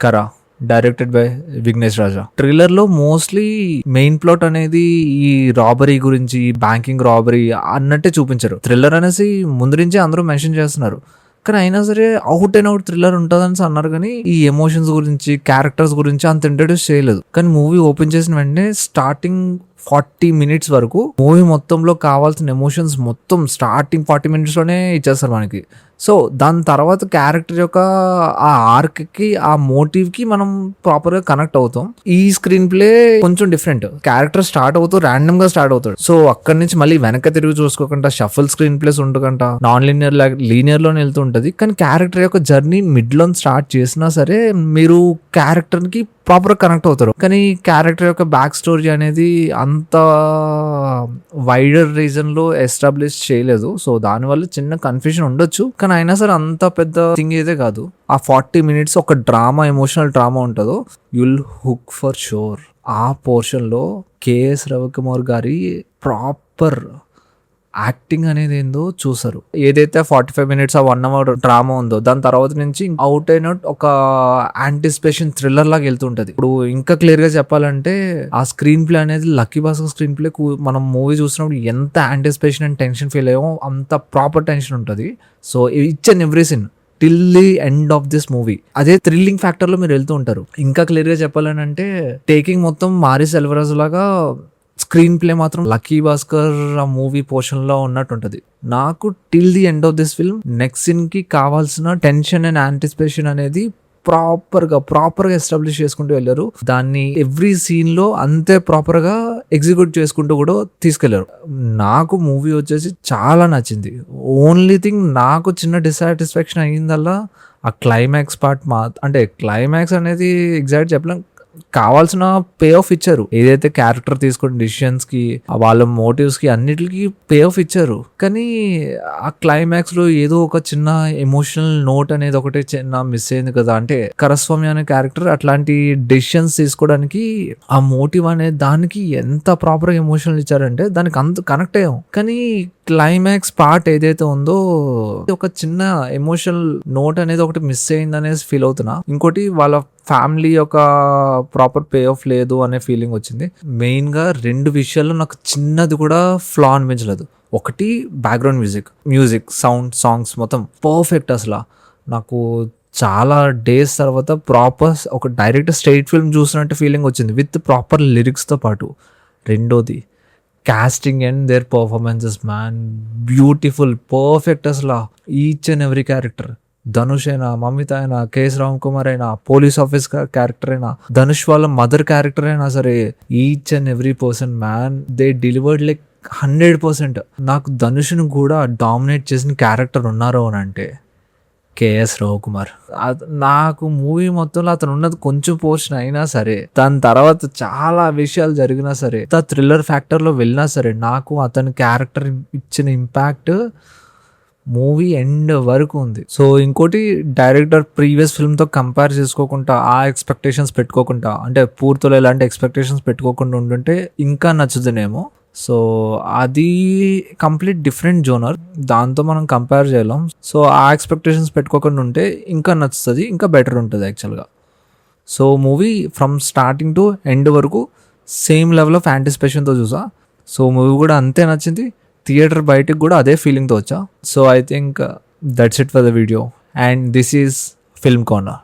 కరా, directed by Vignesh Raja. Trailer లో mostly main plot అనేది ఈ రాబరీ గురించి, బ్యాంకింగ్ రాబరీ అన్నట్టే చూపించారు. థ్రిల్లర్ అనేసి ముందు నుంచే అందరూ మెన్షన్ చేస్తున్నారు, కానీ అయినా సరే అవుట్ అండ్ అవుట్ థ్రిల్లర్ ఉంటుందని అన్నారు. కానీ ఈ ఎమోషన్స్ గురించి, క్యారెక్టర్స్ గురించి అంత ఇంట్రడ్యూస్ చేయలేదు. కానీ మూవీ ఓపెన్ చేసిన వెంటనే స్టార్టింగ్ 40 minutes వరకు మూవీ మొత్తంలో కావాల్సిన ఎమోషన్స్ మొత్తం స్టార్టింగ్ 40 minutes లోనే ఇచ్చేస్తారు మనకి. సో దాని తర్వాత క్యారెక్టర్ యొక్క ఆ ఆర్క్ కి, ఆ మోటివ్ కి మనం ప్రాపర్ గా కనెక్ట్ అవుతాం. ఈ స్క్రీన్ ప్లే కొంచెం డిఫరెంట్. క్యారెక్టర్ స్టార్ట్ అవుతూ ర్యాండమ్ గా స్టార్ట్ అవుతాడు. సో అక్కడి నుంచి మళ్ళీ వెనక తిరిగి చూసుకోకుండా, షఫల్ స్క్రీన్ ప్లేస్ ఉండకుండా నాన్ లీనియర్ లీనియర్ లోనే వెళ్తూ ఉంటది. కానీ క్యారెక్టర్ యొక్క జర్నీ మిడ్ లో స్టార్ట్ చేసినా సరే మీరు క్యారెక్టర్ కి ప్రాపర్ కనెక్ట్ అవుతారు. కానీ క్యారెక్టర్ యొక్క బ్యాక్ స్టోరీ అనేది అంత వైడర్ రీజన్ లో ఎస్టాబ్లిష్ చేయలేదు. సో దానివల్ల చిన్న కన్ఫ్యూజన్ ఉండొచ్చు, కానీ అయినా సరే అంత పెద్ద థింగ్ అయితే కాదు. ఆ 40 minutes ఒక డ్రామా, ఎమోషనల్ డ్రామా ఉంటుందో, యుల్ హుక్ ఫర్ షూర్. ఆ పోర్షన్ లో కేఎస్ రవికుమార్ గారి ప్రాపర్ యాక్టింగ్ అనేది ఏందో చూసారు. ఏదైతే 45 minutes ఆ 1 hour డ్రామా ఉందో, దాని తర్వాత నుంచి అవుట్ అయిన ఒక యాంటిసిపేషన్ థ్రిల్లర్ లాగా వెళ్తుంటది. ఇప్పుడు ఇంకా క్లియర్ గా చెప్పాలంటే ఆ స్క్రీన్ ప్లే అనేది, లక్కీ భాస్కర్ స్క్రీన్ ప్లే మనం మూవీ చూసినప్పుడు ఎంత యాంటిసిపేషన్ అండ్ టెన్షన్ ఫీల్ అయ్యామో అంత ప్రాపర్ టెన్షన్ ఉంటుంది. So each and every scene till the end of this movie అదే థ్రిల్లింగ్ ఫ్యాక్టర్ లో మీరు వెళ్తూ ఉంటారు. ఇంకా క్లియర్ గా చెప్పాలని అంటే టేకింగ్ మొత్తం మారి సెల్వరాజ్ లాగా, స్క్రీన్ ప్లే మాత్రం లక్కీ భాస్కర్ ఆ మూవీ పోర్షన్ లో ఉన్నట్టు ఉంటది. నాకు till the end of this film next scene కి కావాల్సిన టెన్షన్ అండ్ యాంటిసిపేషన్ అనేది ప్రాపర్ గా ఎస్టాబ్లిష్ చేసుకుంటూ వెళ్ళారు. దాన్ని ఎవ్రీ సీన్ లో అంతే ప్రాపర్ గా ఎగ్జిక్యూట్ చేసుకుంటూ కూడా తీసుకెళ్లారు. నాకు మూవీ వచ్చేసి చాలా నచ్చింది. ఓన్లీ థింగ్ నాకు చిన్న డిసాటిస్ఫాక్షన్ అయ్యిందల్లా ఆ క్లైమాక్స్ పార్ట్. అంటే క్లైమాక్స్ అనేది ఎగ్జాక్ట్ చెప్పలేం, కావాల్సిన పే ఆఫ్ ఇచ్చారు. ఏదైతే క్యారెక్టర్ తీసుకున్న డిసిషన్స్ కి, వాళ్ళ మోటివ్స్ కి, అన్నిటికీ పే ఆఫ్ ఇచ్చారు. కానీ ఆ క్లైమాక్స్ లో ఏదో ఒక చిన్న ఎమోషనల్ నోట్ అనేది ఒకటి చిన్న మిస్ అయింది కదా. అంటే కరస్వామి అనే క్యారెక్టర్ అట్లాంటి డెసిషన్స్ తీసుకోవడానికి ఆ మోటివ్ అనే దానికి ఎంత ప్రాపర్ గా ఎమోషనల్ ఇచ్చారంటే దానికి అంత కనెక్ట్ అయ్యాం. కానీ క్లైమాక్స్ పార్ట్ ఏదైతే ఉందో ఒక చిన్న ఎమోషనల్ నోట్ అనేది ఒకటి మిస్ అయింది అనేసి ఫీల్ అవుతున్నా. ఇంకోటి వాళ్ళ ఫ్యామిలీ యొక్క ప్రాపర్ పే ఆఫ్ లేదు అనే ఫీలింగ్ వచ్చింది. మెయిన్ గా 2 విషయాల్లో నాకు చిన్నది కూడా ఫ్లా అనిపించలేదు. ఒకటి బ్యాక్గ్రౌండ్ మ్యూజిక్, సౌండ్, సాంగ్స్ మొత్తం పర్ఫెక్ట్. అసలు నాకు చాలా డేస్ తర్వాత ప్రాపర్ ఒక డైరెక్ట్ స్ట్రైట్ ఫిల్మ్ చూసినట్టు ఫీలింగ్ వచ్చింది విత్ ప్రాపర్ లిరిక్స్ తో పాటు. రెండోది casting and their performances, man, beautiful, perfect. అసలు each and every character, Dhanush అయినా, మమిత అయినా, కేఎస్ రామ్ కుమార్ అయినా, పోలీస్ ఆఫీస్ క్యారెక్టర్ అయినా, ధనుష్ వాళ్ళ మదర్ క్యారెక్టర్ అయినా సరే, each and every person, man, they delivered like 100%. నాకు ధనుష్ను కూడా డామినేట్ చేసిన క్యారెక్టర్ ఉన్నారు అని అంటే కేఎస్ రవికుమార్. నాకు మూవీ మొత్తంలో అతను ఉన్నది కొంచెం పోర్షన్ అయినా సరే, దాని తర్వాత చాలా విషయాలు జరిగినా సరే, థ్రిల్లర్ ఫ్యాక్టర్ లో వెళ్ళినా సరే, నాకు అతని క్యారెక్టర్ ఇచ్చిన ఇంపాక్ట్ మూవీ ఎండ్ వరకు ఉంది. సో ఇంకోటి, డైరెక్టర్ ప్రీవియస్ ఫిల్మ్ తో కంపేర్ చేసుకోకుండా, ఆ ఎక్స్పెక్టేషన్స్ పెట్టుకోకుండా, అంటే పూర్తిలో ఎలాంటి ఎక్స్పెక్టేషన్స్ పెట్టుకోకుండా ఉండుంటే ఇంకా నచ్చుతుందేమో. సో అది కంప్లీట్ డిఫరెంట్ జోనర్, దాంతో మనం కంపేర్ చేయలేం. సో ఆ ఎక్స్పెక్టేషన్స్ పెట్టుకోకుండా ఉంటే ఇంకా నచ్చుతుంది, ఇంకా బెటర్ ఉంటుంది యాక్చువల్గా. So movie from starting to end వరకు సేమ్ లెవెల్ ఆఫ్ యాంటిసిపేషన్తో చూసా. సో మూవీ కూడా అంతే నచ్చింది. థియేటర్ బయటికి కూడా అదే ఫీలింగ్తో వచ్చా. So I think that's it for the video, and this is film corner.